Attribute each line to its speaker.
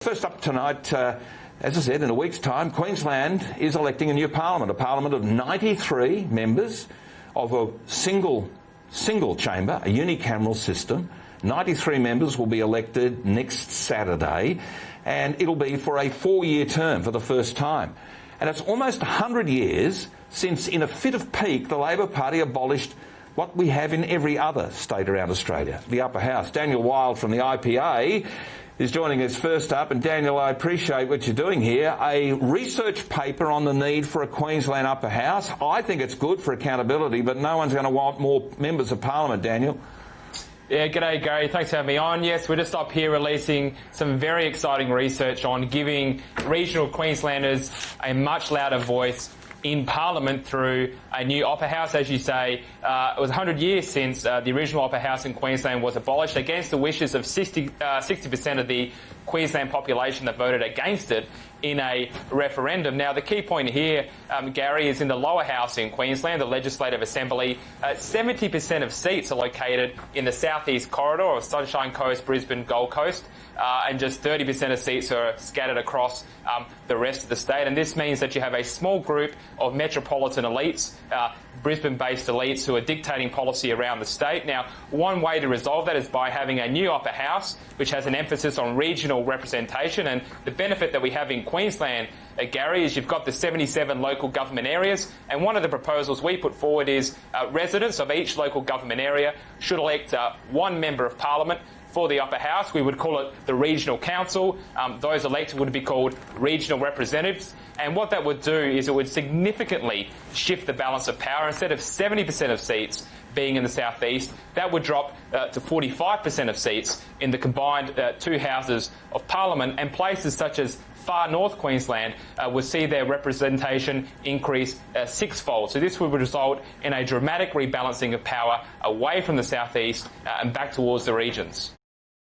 Speaker 1: first up tonight, as I said, in a week's time, Queensland is electing a new parliament, a parliament of 93 members of a single chamber, a unicameral system. 93 members will be elected next Saturday, and it'll be for a 4-year term for the first time. And it's almost 100 years since, in a fit of pique, the Labor Party abolished what we have in every other state around Australia, the upper house. Daniel Wild from the IPA is joining us first up. And Daniel, I appreciate what you're doing here. A research paper on the need for a Queensland upper house. I think it's good for accountability, but no one's going to want more members of parliament, Daniel.
Speaker 2: Yeah, g'day Gary, thanks for having me on. Yes, we're just up here releasing some very exciting research on giving regional Queenslanders a much louder voice in Parliament through a new upper house. As you say, it was 100 years since the original upper house in Queensland was abolished against the wishes of 60% of the Queensland population that voted against it in a referendum. Now, the key point here, Gary, is in the lower house in Queensland, the Legislative Assembly. 70% of seats are located in the southeast corridor of Sunshine Coast, Brisbane, Gold Coast, and just 30% of seats are scattered across the rest of the state. And this means that you have a small group of metropolitan elites, Brisbane-based elites, who are dictating policy around the state. Now, one way to resolve that is by having a new upper house, which has an emphasis on regional representation. And the benefit that we have in Queensland, Gary, is you've got the 77 local government areas, and one of the proposals we put forward is residents of each local government area should elect one member of parliament for the upper house. We would call it the regional council. Those elected would be called regional representatives. And what that would do is it would significantly shift the balance of power. Instead of 70% of seats being in the southeast, that would drop to 45% of seats in the combined two houses of parliament, and places such as far north Queensland would see their representation increase sixfold. So this would result in a dramatic rebalancing of power away from the southeast and back towards the regions.